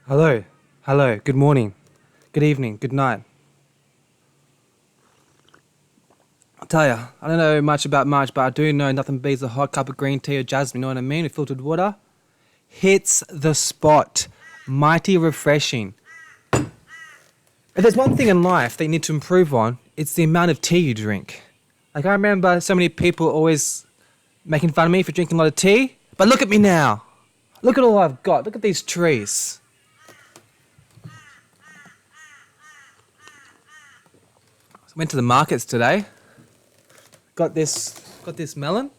Hello, hello, good morning, good evening, good night. I'll tell ya, I don't know much about March, but I do know nothing beats a hot cup of green tea or jasmine, you know what I mean, with filtered water. Hits the spot. Mighty refreshing. If there's one thing in life that you need to improve on, it's the amount of tea you drink. Like, I remember so many people always making fun of me for drinking a lot of tea, but look at me now. Look at all I've got. Look at these trees. Went to the markets today. Got this melon.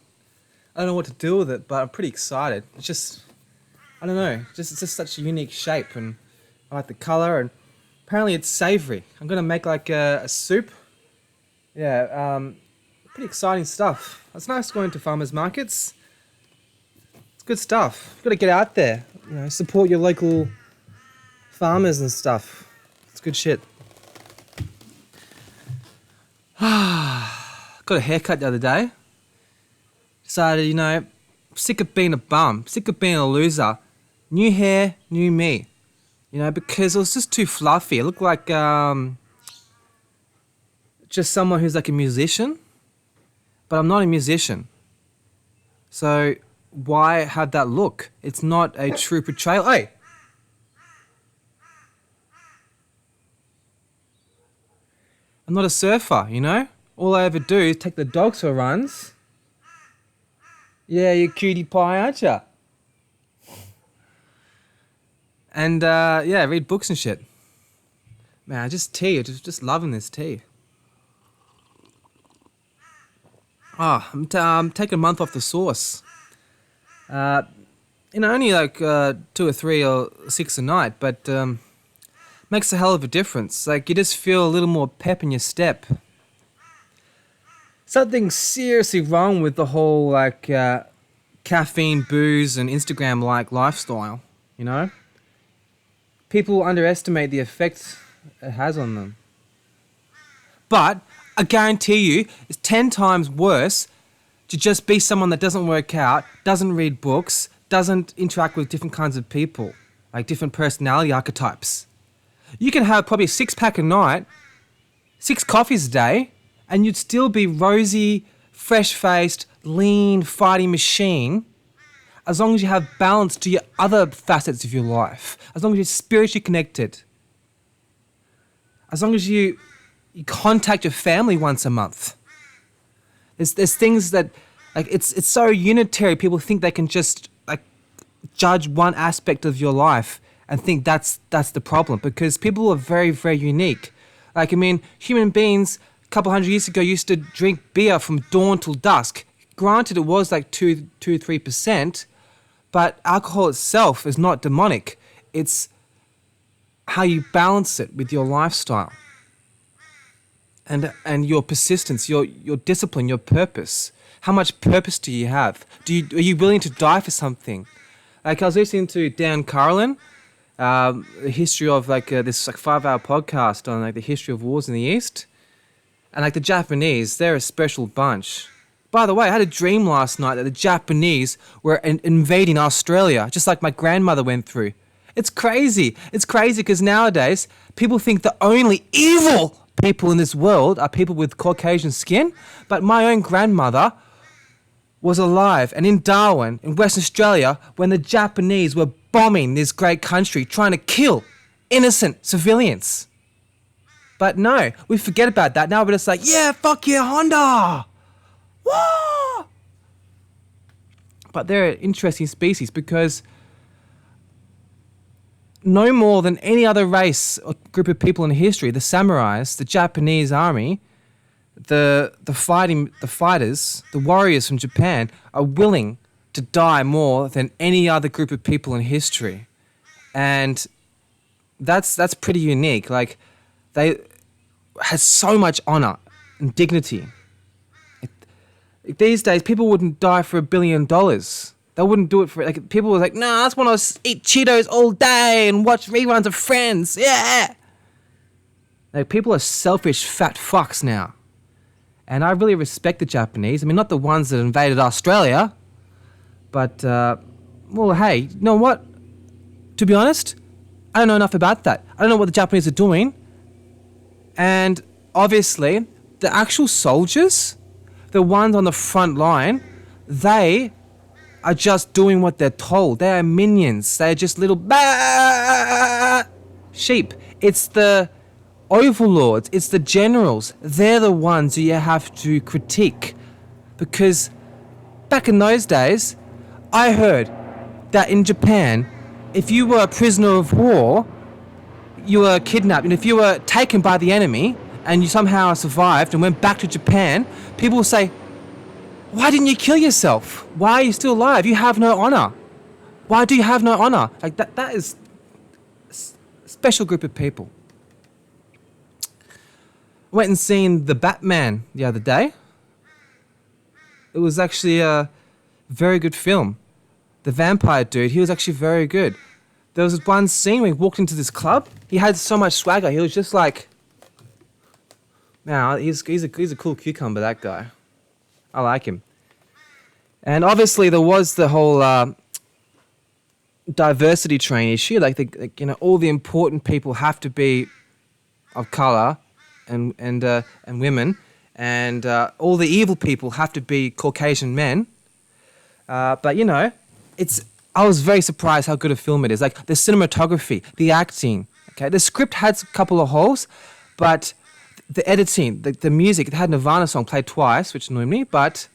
I don't know what to do with it, but I'm pretty excited. It's just, I don't know, it's just such a unique shape, and I like the color, and apparently it's savory. I'm gonna make like a soup. Yeah, pretty exciting stuff. It's nice going to farmers markets. It's good stuff. You've got to get out there, support your local farmers and stuff. It's good shit. Got a haircut the other day. Decided, sick of being a bum, sick of being a loser. New hair, new me. Because it was just too fluffy. It looked like just someone who's like a musician. But I'm not a musician. So why have that look? It's not a true portrayal. Hey! I'm not a surfer, All I ever do is take the dogs for runs. Yeah, you cutie pie, aren't ya? And, read books and shit. Man, just loving this tea. I'm taking a month off the sauce. Only like 2 or 3 or 6 a night, but makes a hell of a difference. Like, you just feel a little more pep in your step. Something seriously wrong with the whole, caffeine, booze, and Instagram-like lifestyle, People underestimate the effect it has on them. But I guarantee you, it's 10 times worse to just be someone that doesn't work out, doesn't read books, doesn't interact with different kinds of people, like different personality archetypes. You can have probably a 6-pack a night, 6 coffees a day, and you'd still be rosy, fresh-faced, lean, fighting machine, as long as you have balance to your other facets of your life, as long as you're spiritually connected, as long as you contact your family once a month. There's things that, it's so unitary, people think they can just, judge one aspect of your life and think that's the problem, because people are very, very unique. Human beings a couple hundred years ago used to drink beer from dawn till dusk. Granted, it was 2-3%, but alcohol itself is not demonic. It's how you balance it with your lifestyle and your persistence, your discipline, your purpose. How much purpose do you have? Are you willing to die for something? I was listening to Dan Carlin, the history of this 5-hour podcast on the history of wars in the East, and the Japanese, they're a special bunch. By the way, I had a dream last night that the Japanese were invading Australia, just like my grandmother went through. It's crazy. It's crazy because nowadays people think the only evil people in this world are people with Caucasian skin, but my own grandmother was alive and in Darwin, in Western Australia, when the Japanese were bombing this great country, trying to kill innocent civilians. But no, we forget about that. Now we're just like, yeah, fuck yeah, Honda! Whoa! But they're an interesting species because no more than any other race or group of people in history, the samurais, the Japanese army, the fighters, the warriors from Japan are willing to die more than any other group of people in history. And that's pretty unique. They had so much honor and dignity. These days, people wouldn't die for $1 billion. They wouldn't do it for people were like, nah, I just want to eat Cheetos all day and watch reruns of Friends. Yeah. People are selfish fat fucks now. And I really respect the Japanese. Not the ones that invaded Australia, but, hey, you know what? To be honest, I don't know enough about that. I don't know what the Japanese are doing. And obviously, the actual soldiers, the ones on the front line, they are just doing what they're told. They are minions. They are just little sheep. It's the overlords. It's the generals. They're the ones who you have to critique. Because back in those days, I heard that in Japan, if you were a prisoner of war, you were kidnapped, and if you were taken by the enemy and you somehow survived and went back to Japan, people will say, why didn't you kill yourself? Why are you still alive? You have no honor. Why do you have no honor? Like that is a special group of people. I went and seen The Batman the other day. It was actually a very good film. The vampire dude, he was actually very good. There was this one scene where he walked into this club. He had so much swagger. He was just like, man, he's a cool cucumber, that guy. I like him. And obviously there was the whole diversity train issue. Like, all the important people have to be of color and women, and all the evil people have to be Caucasian men. But I was very surprised how good a film it is. Like the cinematography, the acting. Okay, the script had a couple of holes, but the editing, the music, it had Nirvana song played twice, which annoyed me, but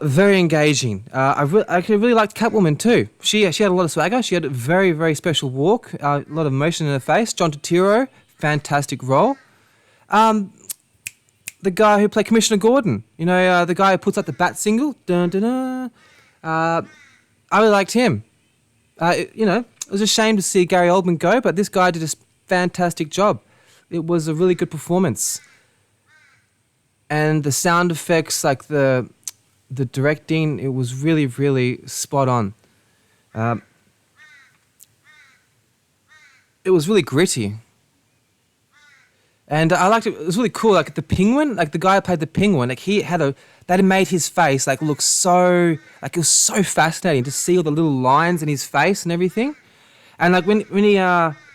very engaging. I really liked Catwoman too. She had a lot of swagger. She had a very, very special walk, a lot of emotion in her face. John Turturro, fantastic role. The guy who played Commissioner Gordon, the guy who puts out the Bat single, dun dun dun. I really liked him. It was a shame to see Gary Oldman go, but this guy did a fantastic job. It was a really good performance. And the sound effects, like the directing, it was really, really spot on. It was really gritty. And I liked it. It was really cool. Like the penguin, like the guy who played the penguin, like that made his face like look so, like it was so fascinating to see all the little lines in his face and everything. And like when he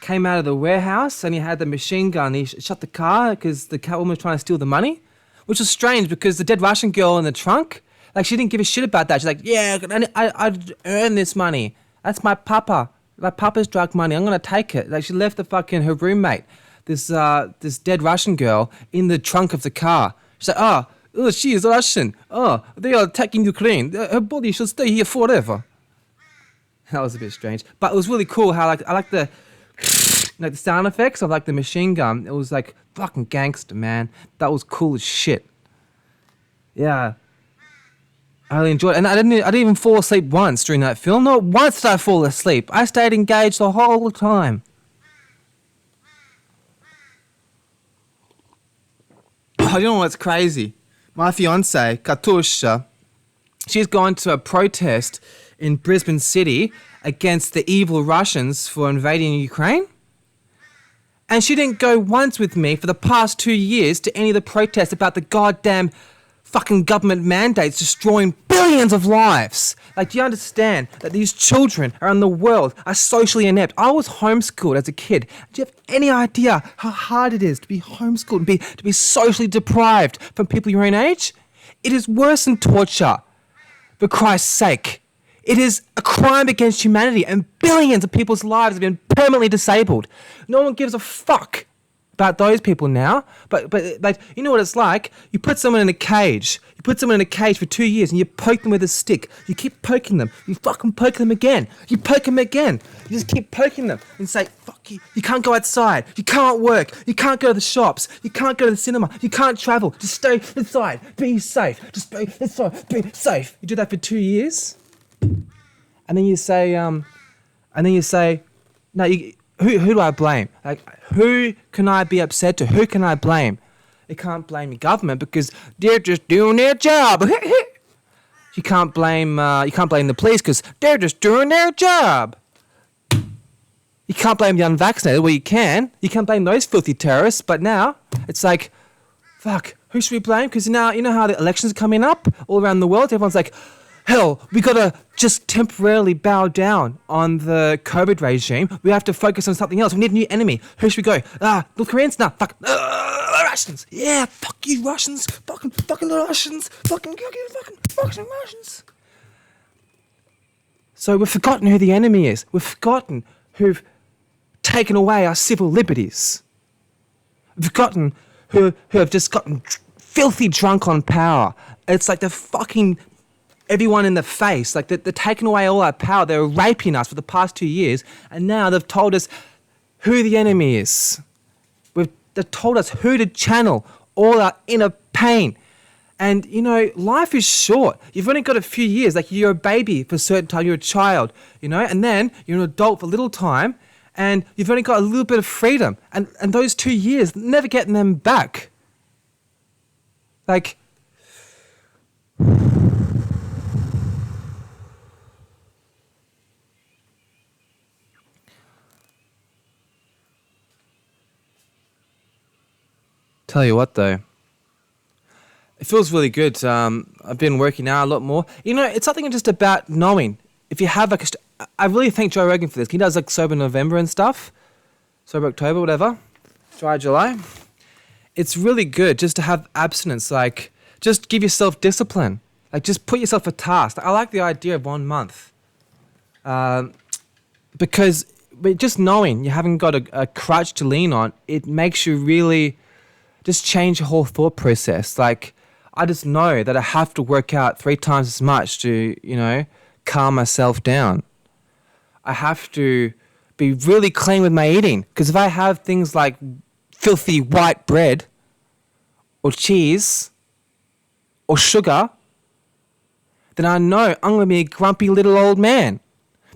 came out of the warehouse and he had the machine gun, he shut the car because the Catwoman was trying to steal the money, which was strange because the dead Russian girl in the trunk, like she didn't give a shit about that. She's like, yeah, I'd earn this money. That's my papa. My papa's drug money. I'm gonna take it. Like she left her roommate, this dead Russian girl, in the trunk of the car. She's like, oh, she is Russian. Oh, they are attacking Ukraine. Her body should stay here forever. That was a bit strange, but it was really cool how I like the the sound effects of like the machine gun. It was like fucking gangster, man. That was cool as shit. Yeah, I really enjoyed it, and I didn't even fall asleep once during that film. Not once did I fall asleep. I stayed engaged the whole time. Oh, you know what's crazy? My fiance, Katusha, she's gone to a protest in Brisbane City against the evil Russians for invading Ukraine. And she didn't go once with me for the past 2 years to any of the protests about the goddamn fucking government mandates destroying billions of lives. Like, do you understand that these children around the world are socially inept? I was homeschooled as a kid. Do you have any idea how hard it is to be homeschooled and to be socially deprived from people your own age? It is worse than torture, for Christ's sake. It is a crime against humanity, and billions of people's lives have been permanently disabled. No one gives a fuck about those people now, but like, you know what it's like? You put someone in a cage. You put someone in a cage for 2 years and you poke them with a stick. You keep poking them. You fucking poke them again. You poke them again. You just keep poking them and say, fuck you. You can't go outside. You can't work. You can't go to the shops. You can't go to the cinema. You can't travel. Just stay inside. Be safe. Just be inside. Be safe. You do that for 2 years, and then you say, no, who do I blame? Like, who can I be upset to? Who can I blame? You can't blame the government because they're just doing their job. You can't blame the police because they're just doing their job. You can't blame the unvaccinated. Well, you can. You can't blame those filthy terrorists. But now it's like, fuck, who should we blame? Because now, you know how the elections are coming up all around the world? Everyone's like, hell, we gotta just temporarily bow down on the COVID regime. We have to focus on something else. We need a new enemy. Who should we go? North Koreans? Nah, fuck, Russians. Yeah, fuck you, Russians. Fucking Russians. Fucking Russians. So we've forgotten who the enemy is. We've forgotten who've taken away our civil liberties. We've forgotten who have just gotten filthy drunk on power. It's like they're fucking everyone in the face. Like they're taking away all our power. They were raping us for the past 2 years, and now they've told us who the enemy is. They've told us who to channel all our inner pain. And, you know, life is short. You've only got a few years. Like, you're a baby for a certain time. You're a child, you know, and then you're an adult for a little time, and you've only got a little bit of freedom. And those 2 years, never getting them back. Like, tell you what, though. It feels really good. I've been working out a lot more. You know, it's something just about knowing. If you have like I really thank Joe Rogan for this. He does like Sober November and stuff. Sober October, whatever. Dry July. It's really good just to have abstinence. Like, just give yourself discipline. Like, just put yourself a task. I like the idea of 1 month. Because just knowing you haven't got a crutch to lean on, it makes you really just change your whole thought process. Like, I just know that I have to work out 3 times as much to, you know, calm myself down. I have to be really clean with my eating. Because if I have things like filthy white bread or cheese or sugar, then I know I'm going to be a grumpy little old man.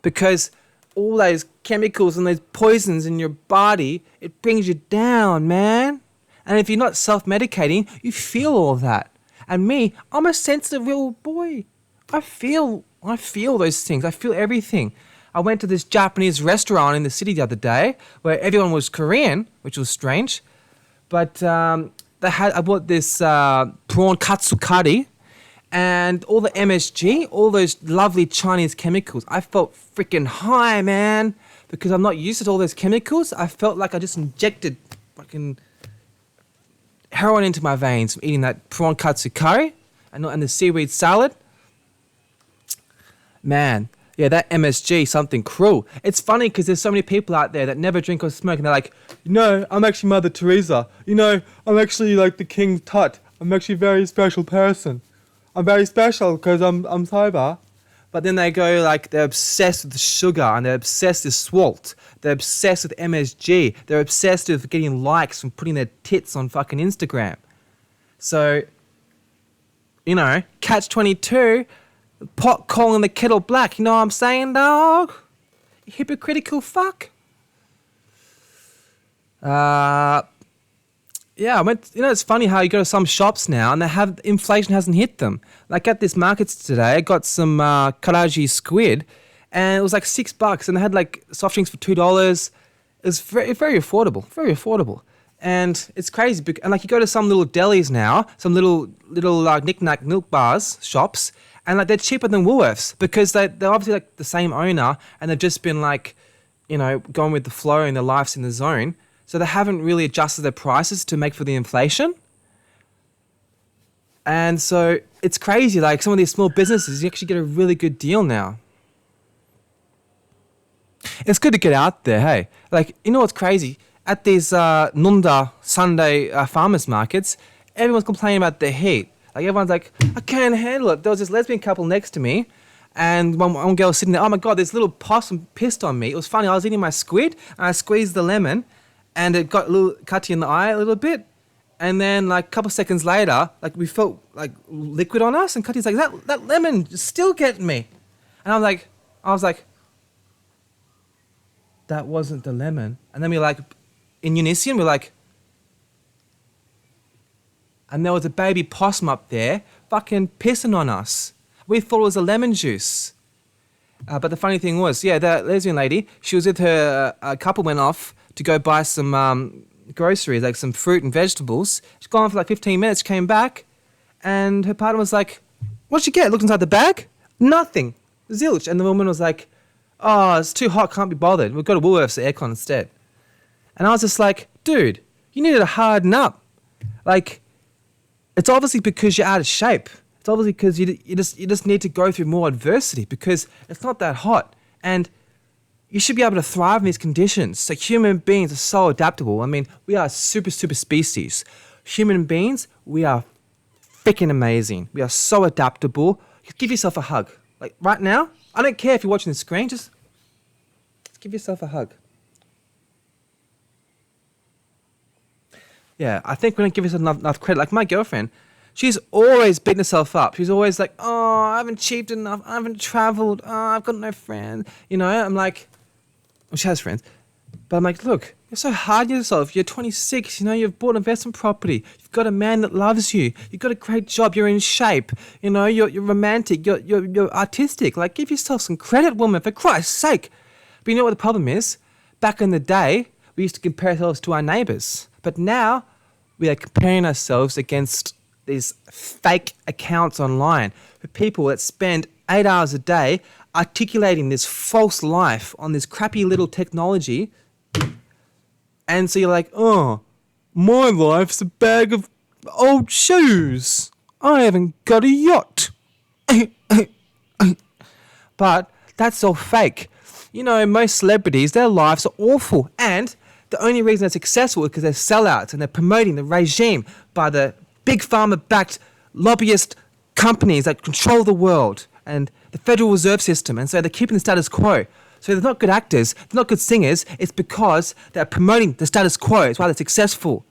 Because all those chemicals and those poisons in your body, it brings you down, man. And if you're not self-medicating, you feel all that. And me, I'm a sensitive little boy. I feel those things. I feel everything. I went to this Japanese restaurant in the city the other day where everyone was Korean, which was strange. But I bought this prawn katsu curry and all the MSG, all those lovely Chinese chemicals. I felt freaking high, man, because I'm not used to all those chemicals. I felt like I just injected fucking heroin into my veins from eating that prawn katsu curry and the seaweed salad. Man, yeah, that MSG, something cruel. It's funny because there's so many people out there that never drink or smoke, and they're like, you know, I'm actually Mother Teresa. You know, I'm actually like the King Tut. I'm actually a very special person. I'm very special because I'm sober. But then they go like they're obsessed with the sugar and they're obsessed with salt. They're obsessed with MSG. They're obsessed with getting likes from putting their tits on fucking Instagram. So, you know, catch-22, pot calling the kettle black. You know what I'm saying, dog? Hypocritical fuck. Yeah, I went. You know, it's funny how you go to some shops now and they have inflation hasn't hit them. Like at this market today, I got some Karaji squid, and it was like $6, and they had like soft drinks for $2. It was very, very affordable, and it's crazy. And like you go to some little delis now, some little knick-knack milk bars shops, and like they're cheaper than Woolworths because they're obviously like the same owner, and they've just been like, you know, going with the flow and their life's in the zone. So they haven't really adjusted their prices to make for the inflation. And so it's crazy. Like some of these small businesses, you actually get a really good deal now. It's good to get out there, hey. Like, you know what's crazy? At these Nunda Sunday farmers markets, everyone's complaining about the heat. Like everyone's like, I can't handle it. There was this lesbian couple next to me, and one girl was sitting there, oh my God, this little possum pissed on me. It was funny, I was eating my squid, and I squeezed the lemon, and it got a little cutty in the eye a little bit. And then like a couple seconds later, like we felt like liquid on us, and Cutty's like, that lemon is still getting me. And I was like, that wasn't the lemon. And then we like, in unison, we're like, and there was a baby possum up there fucking pissing on us. We thought it was a lemon juice. But the funny thing was, yeah, that lesbian lady, she was with her, a couple went off to go buy some groceries, like some fruit and vegetables. She's gone for like 15 minutes, came back, and her partner was like, what'd you get? Looked inside the bag. Nothing. Zilch. And the woman was like, oh, it's too hot, can't be bothered. We've got a Woolworths aircon instead. And I was just like, dude, you need to harden up. Like, it's obviously because you're out of shape. It's obviously because you just need to go through more adversity because it's not that hot. And you should be able to thrive in these conditions. So human beings are so adaptable. I mean, we are a super species. Human beings, we are freaking amazing. We are so adaptable. Give yourself a hug. Like right now, I don't care if you're watching the screen, just give yourself a hug. Yeah, I think we don't give yourself enough credit. Like my girlfriend, she's always beating herself up. She's always like, oh, I haven't achieved enough. I haven't traveled. Oh, I've got no friends. You know, I'm like, well, she has friends. But I'm like, look, you're so hard on yourself. You're 26, you know, you've bought investment property. You've got a man that loves you. You've got a great job. You're in shape. You know, you're romantic. You're artistic. Like, give yourself some credit, woman, for Christ's sake. But you know what the problem is? Back in the day, we used to compare ourselves to our neighbours. But now, we are comparing ourselves against these fake accounts online for people that spend 8 hours a day articulating this false life on this crappy little technology. And so you're like, oh, my life's a bag of old shoes. I haven't got a yacht. But that's all fake. You know, most celebrities, their lives are awful. And the only reason they're successful is because they're sellouts and they're promoting the regime by the big pharma-backed lobbyist companies that control the world and the Federal Reserve System. And so they're keeping the status quo. So they're not good actors, they're not good singers. It's because they're promoting the status quo. It's why they're successful.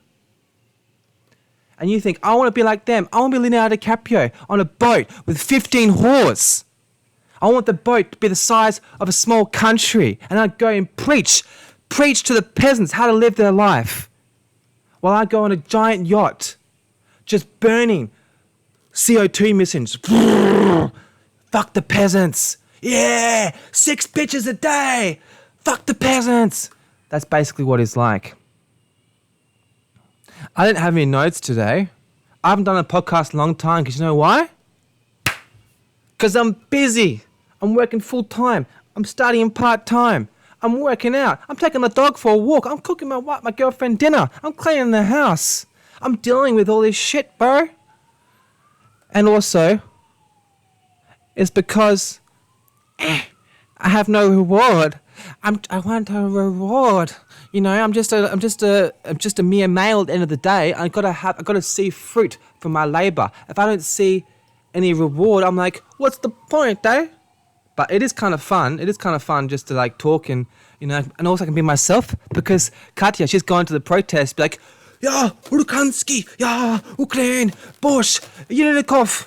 And you think, I want to be like them. I want to be Leonardo DiCaprio on a boat with 15 whores. I want the boat to be the size of a small country. And I'd go and preach to the peasants how to live their life. While I go on a giant yacht, just burning CO2 emissions. Fuck the peasants. Yeah, 6 bitches a day. Fuck the peasants. That's basically what it's like. I didn't have any notes today. I haven't done a podcast in a long time because you know why? Because I'm busy. I'm working full time. I'm studying part time. I'm working out. I'm taking the dog for a walk. I'm cooking my girlfriend dinner. I'm cleaning the house. I'm dealing with all this shit, bro. And also, it's because I have no reward. I want a reward. You know, I'm just a mere male at the end of the day. I gotta see fruit from my labor. If I don't see any reward, I'm like, what's the point, eh? But it is kind of fun. It is kind of fun just to like talk and, you know, and also I can be myself because Katya, she's gone to the protest, be like, yeah, Lukansky, yeah, Ukraine, Bosch, Yelikov.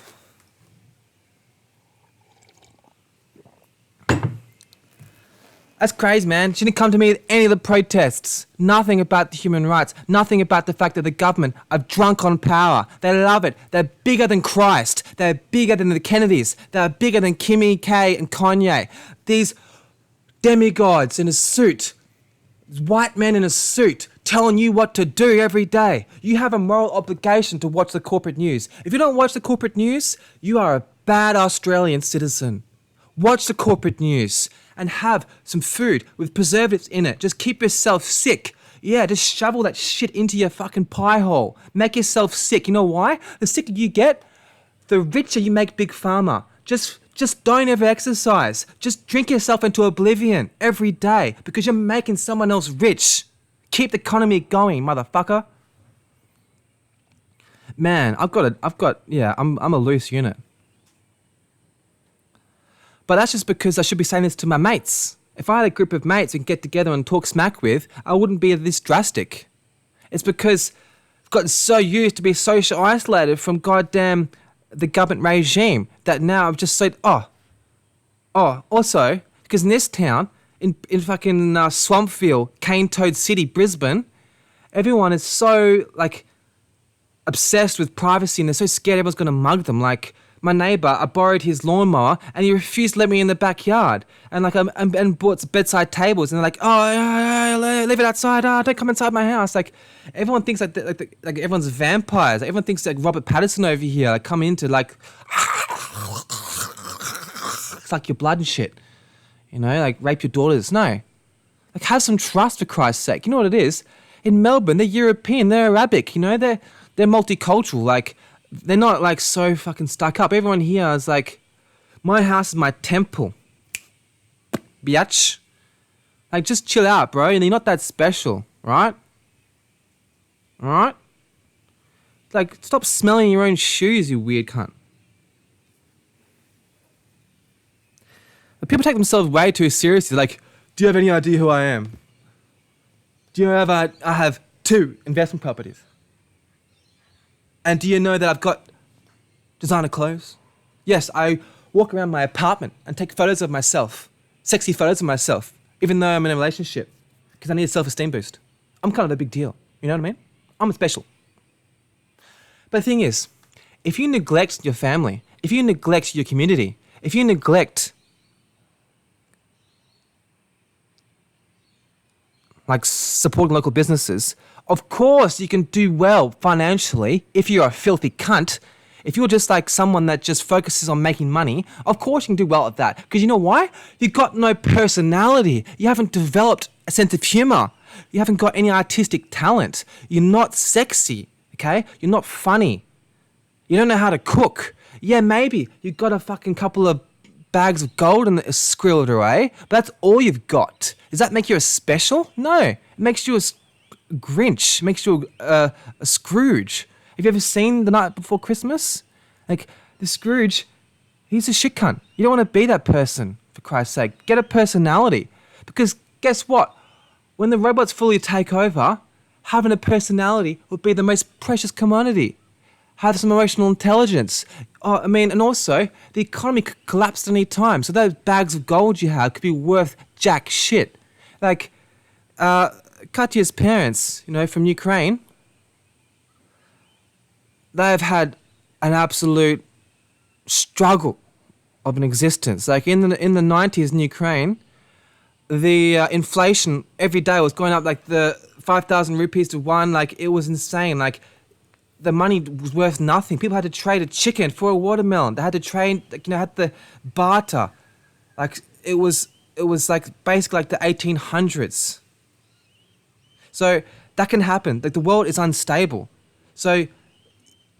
That's crazy, man. She didn't come to me at any of the protests. Nothing about the human rights. Nothing about the fact that the government are drunk on power. They love it. They're bigger than Christ. They're bigger than the Kennedys. They're bigger than Kimmy K and Kanye. These demigods in a suit, white men in a suit, telling you what to do every day. You have a moral obligation to watch the corporate news. If you don't watch the corporate news, you are a bad Australian citizen. Watch the corporate news and have some food with preservatives in it. Just keep yourself sick. Yeah, just shovel that shit into your fucking pie hole. Make yourself sick. You know why? The sicker you get, the richer you make Big Pharma. Just don't ever exercise. Just drink yourself into oblivion every day because you're making someone else rich. Keep the economy going, motherfucker. Man, I'm a loose unit. But that's just because I should be saying this to my mates. If I had a group of mates we can get together and talk smack with, I wouldn't be this drastic. It's because I've gotten so used to be social isolated from goddamn the government regime that now I've just said, also, because in this town, in fucking Swampville, Cane Toad City, Brisbane, everyone is so, like, obsessed with privacy and they're so scared everyone's going to mug them. Like, my neighbour, I borrowed his lawnmower and he refused to let me in the backyard. And like, and bought bedside tables and they're like, oh, leave it outside. Don't come inside my house. Like, everyone thinks like everyone's vampires. Everyone thinks like Robert Pattinson over here. Like, come into like, suck your blood and shit. You know, like rape your daughters. No. Like have some trust for Christ's sake. You know what it is? In Melbourne, they're European, they're Arabic, you know, they're multicultural. Like, they're not like so fucking stuck up. Everyone here is like, my house is my temple. Biatch. Like, just chill out, bro. And you're not that special, right? Alright? Like, stop smelling your own shoes, you weird cunt. But people take themselves way too seriously. Like, do you have any idea who I am? Do you have I have 2 investment properties? And do you know that I've got designer clothes? Yes, I walk around my apartment and take photos of myself. Sexy photos of myself. Even though I'm in a relationship. Because I need a self-esteem boost. I'm kind of a big deal. You know what I mean? I'm special. But the thing is, if you neglect your family, if you neglect your community, if you neglect like supporting local businesses, of course you can do well financially if you're a filthy cunt. If you're just like someone that just focuses on making money, of course you can do well at that. Because you know why? You've got no personality. You haven't developed a sense of humor. You haven't got any artistic talent. You're not sexy, okay? You're not funny. You don't know how to cook. Yeah, maybe you've got a fucking couple of bags of gold and squirreled away, but that's all you've got. Does that make you a special? No. It makes you a Grinch. It makes you a Scrooge. Have you ever seen The Night Before Christmas? Like, the Scrooge, he's a shit cunt. You don't want to be that person, for Christ's sake. Get a personality. Because guess what? When the robots fully take over, having a personality would be the most precious commodity. Have some emotional intelligence. And also, the economy could collapse at any time. So those bags of gold you have could be worth jack shit. Like, Katya's parents, you know, from Ukraine, they've had an absolute struggle of an existence. Like in the 90s in Ukraine, the inflation every day was going up like the 5,000 rupees to one. Like it was insane. Like the money was worth nothing. People had to trade a chicken for a watermelon. They had to trade, had the barter. Like it was like basically like the 1800s. So that can happen. Like the world is unstable. So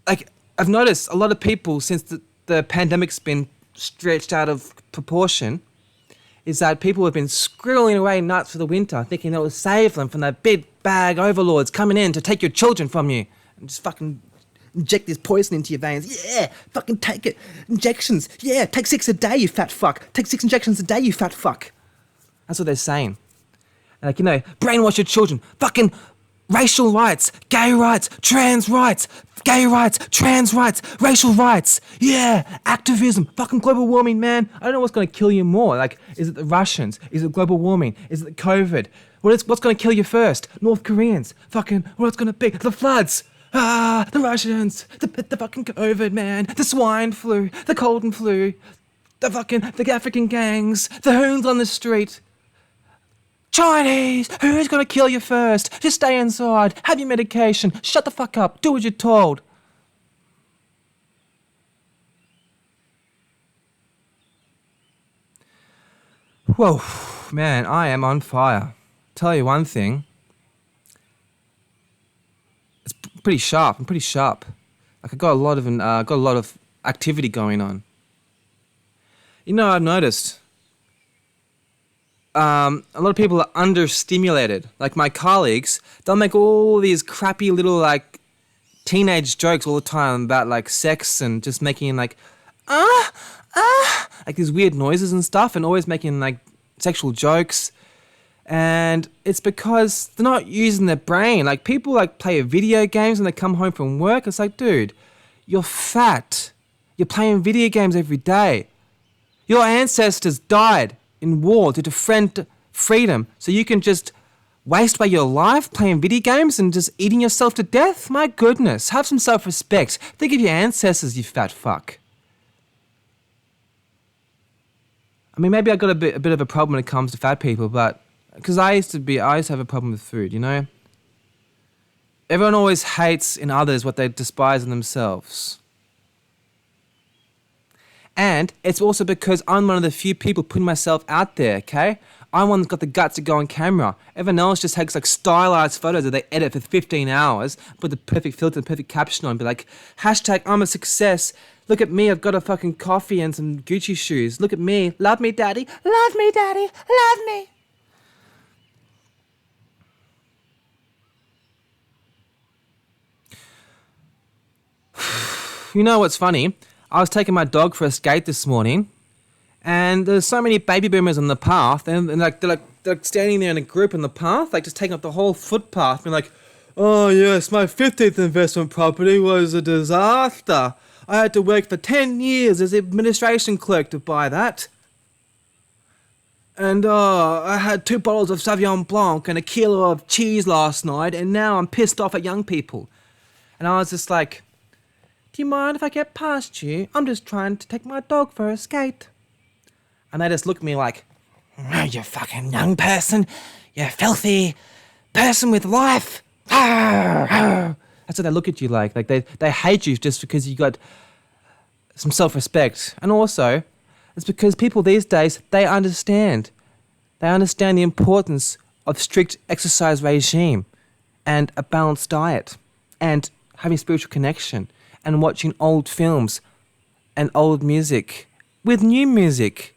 like I've noticed a lot of people since the pandemic's been stretched out of proportion is that people have been scribbling away nuts for the winter thinking that will save them from the big bag overlords coming in to take your children from you and just fucking inject this poison into your veins. Yeah, fucking take it. Injections. Yeah, take 6 a day, you fat fuck. Take 6 injections a day, you fat fuck. That's what they're saying. Like, brainwash your children. Fucking racial rights, gay rights, trans rights, gay rights, trans rights, racial rights. Yeah, activism, fucking global warming, man. I don't know what's going to kill you more. Like, is it the Russians? Is it global warming? Is it COVID? What's going to kill you first? North Koreans. Fucking, what's going to be? The floods. The Russians. The fucking COVID, man. The swine flu. The cold and flu. The African gangs. The hoons on the street. Chinese! Who's gonna kill you first? Just stay inside. Have your medication. Shut the fuck up. Do what you're told. Whoa, man, I am on fire. Tell you one thing. It's pretty sharp. I'm pretty sharp. Like I got a lot of activity going on. I've noticed. A lot of people are understimulated. Like my colleagues, they'll make all these crappy little like teenage jokes all the time about like sex and just making like like these weird noises and stuff, and always making like sexual jokes. And it's because they're not using their brain. Like people like play video games when they come home from work. It's like, dude, you're fat. You're playing video games every day. Your ancestors died in war to defend freedom, so you can just waste away your life playing video games and just eating yourself to death? My goodness, have some self-respect. Think of your ancestors, you fat fuck. I mean, maybe I got a bit of a problem when it comes to fat people, but because I used to have a problem with food, Everyone always hates in others what they despise in themselves. And it's also because I'm one of the few people putting myself out there, okay? I'm one that's got the guts to go on camera. Everyone else just takes like stylized photos that they edit for 15 hours, put the perfect filter, the perfect caption on, be like, hashtag I'm a success. Look at me, I've got a fucking coffee and some Gucci shoes. Look at me. Love me, daddy. Love me, daddy. Love me. You know what's funny? I was taking my dog for a skate this morning, and there's so many baby boomers on the path, and they're standing there in a group on the path, like just taking up the whole footpath, being like, "Oh yes, my 15th investment property was a disaster. I had to work for 10 years as administration clerk to buy that. And I had 2 bottles of Sauvignon Blanc and a kilo of cheese last night, and now I'm pissed off at young people." And I was just like, "Do you mind if I get past you? I'm just trying to take my dog for a skate." And they just looked at me like, "Oh, you fucking young person. You filthy person with life." That's what they look at you like. Like they hate you just because you got some self-respect. And also, it's because people these days, they understand. They understand the importance of strict exercise regime and a balanced diet and having spiritual connection and watching old films and old music with new music,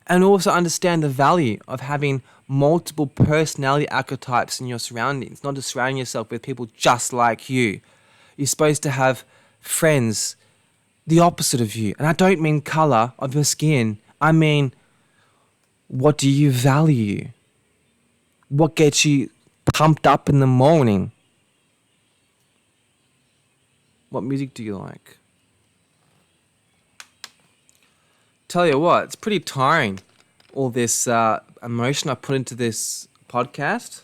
and also understand the value of having multiple personality archetypes in your surroundings, not just surrounding yourself with people just like you. You're supposed to have friends the opposite of you. And I don't mean color of your skin. I mean, what do you value? What gets you pumped up in the morning? What music do you like? Tell you what, it's pretty tiring, all this emotion I put into this podcast.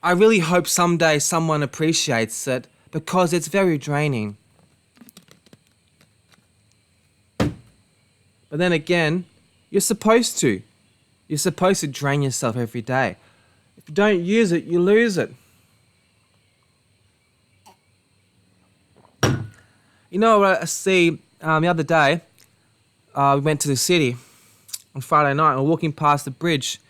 I really hope someday someone appreciates it, because it's very draining. But then again, you're supposed to. You're supposed to drain yourself every day. If you don't use it, you lose it. You know what I see the other day? We went to the city on Friday night, and we're walking past the bridge,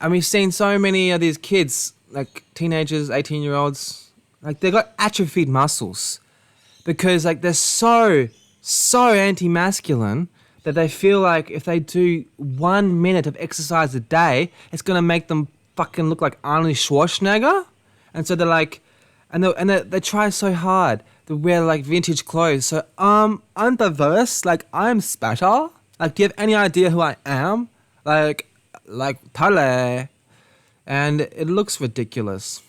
and we've seen so many of these kids, like teenagers, 18-year-olds, like they got atrophied muscles because like they're so anti-masculine that they feel like if they do 1 minute of exercise a day, it's gonna make them fucking look like Arnold Schwarzenegger. And so they're like, they try so hard. They wear like vintage clothes. So I'm diverse. Like I'm special. Like, do you have any idea who I am? Like Pele. And it looks ridiculous.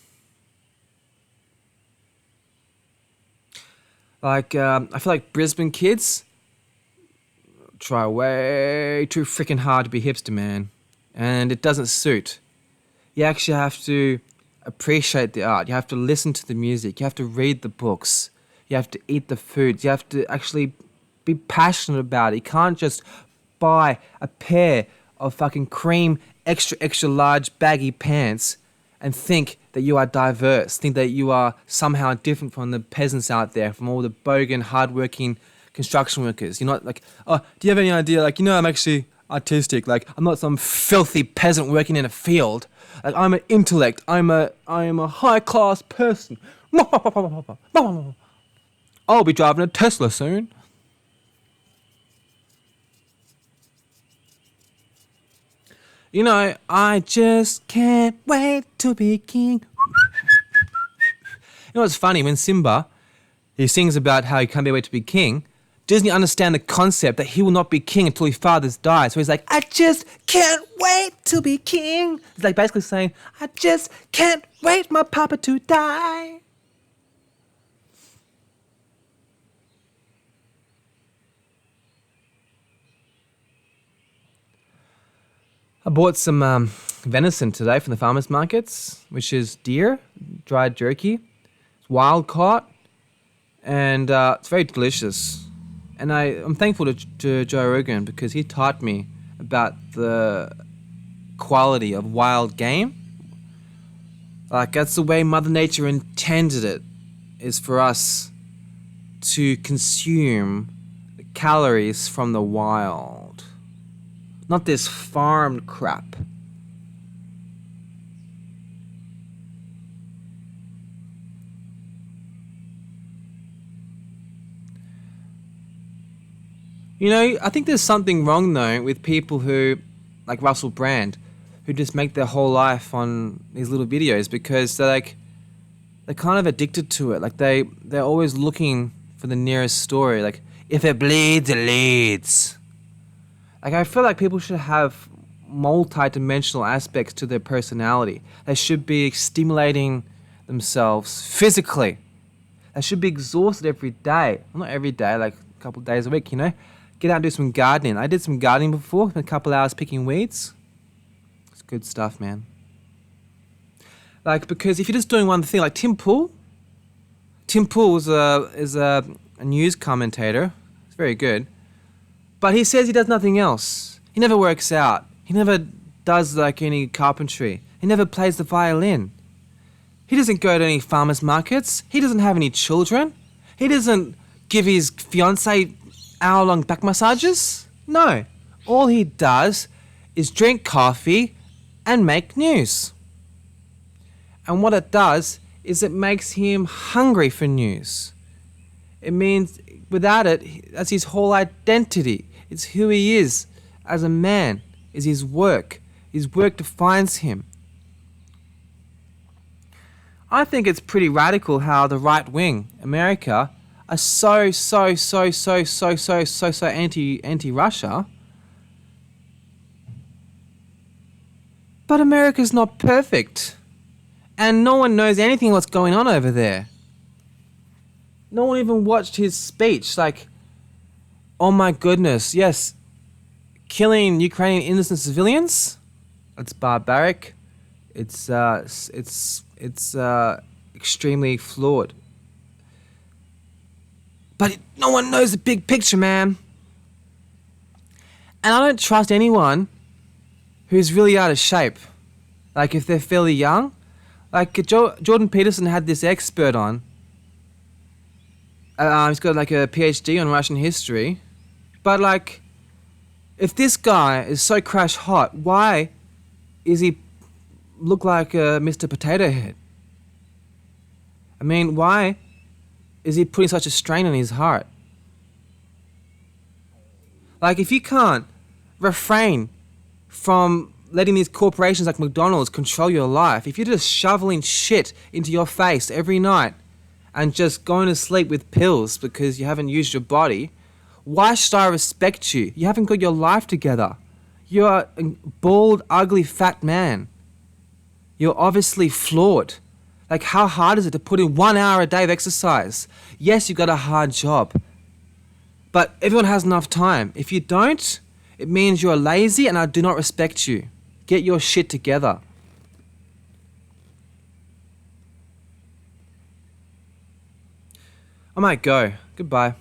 Like I feel like Brisbane kids try way too freaking hard to be hipster, man, and it doesn't suit. You actually have to appreciate the art. You have to listen to the music. You have to read the books. You have to eat the foods. You have to actually be passionate about it. You can't just buy a pair of fucking cream extra large baggy pants and think that you are diverse, think that you are somehow different from the peasants out there, from all the bogan, hardworking construction workers. You're not like, "Oh, do you have any idea? Like, I'm actually artistic. Like, I'm not some filthy peasant working in a field. Like, I'm an intellect. I am a high class person. I'll be driving a Tesla soon." I just can't wait to be king. You know what's funny? When Simba, he sings about how he can't wait to be king, Disney understand the concept that he will not be king until his father dies. So he's like, "I just can't wait to be king." It's like basically saying, "I just can't wait my papa to die." I bought some venison today from the farmers markets, which is deer, dried jerky. It's wild caught, and it's very delicious. And I'm thankful to Joe Rogan because he taught me about the quality of wild game. Like, that's the way Mother Nature intended it, is for us to consume calories from the wild. Not this farmed crap. You know, I think there's something wrong though with people who, like Russell Brand, who just make their whole life on these little videos because they're kind of addicted to it. Like they're always looking for the nearest story. Like if it bleeds, it leads. Like I feel like people should have multi-dimensional aspects to their personality. They should be stimulating themselves physically. They should be exhausted every day. Well, not every day, like a couple of days a week, you know? Get out and do some gardening. I did some gardening before, spent a couple hours picking weeds. It's good stuff, man. Like, because if you're just doing one thing, like Tim Pool is a news commentator. It's very good. But he says he does nothing else. He never works out. He never does like any carpentry. He never plays the violin. He doesn't go to any farmers markets. He doesn't have any children. He doesn't give his fiancée hour-long back massages. No. All he does is drink coffee and make news. And what it does is it makes him hungry for news. It means without it, that's his whole identity. It's who he is as a man, is his work. His work defines him. I think it's pretty radical how the right wing, America, are so anti-Russia. But America's not perfect. And no one knows anything what's going on over there. No one even watched his speech. Like, oh my goodness, yes, killing Ukrainian innocent civilians, it's barbaric. It's extremely flawed. But no one knows the big picture, man. And I don't trust anyone who's really out of shape. Like if they're fairly young. Like Jordan Peterson had this expert on. He's got like a PhD on Russian history. But like, if this guy is so crash hot, why is he look like Mr. Potato Head? I mean, why is he putting such a strain on his heart? Like, if you can't refrain from letting these corporations like McDonald's control your life, if you're just shoveling shit into your face every night and just going to sleep with pills because you haven't used your body, why should I respect you? You haven't got your life together. You're a bald, ugly, fat man. You're obviously flawed. Like, how hard is it to put in 1 hour a day of exercise? Yes, you've got a hard job. But everyone has enough time. If you don't, it means you're lazy and I do not respect you. Get your shit together. I might go. Goodbye.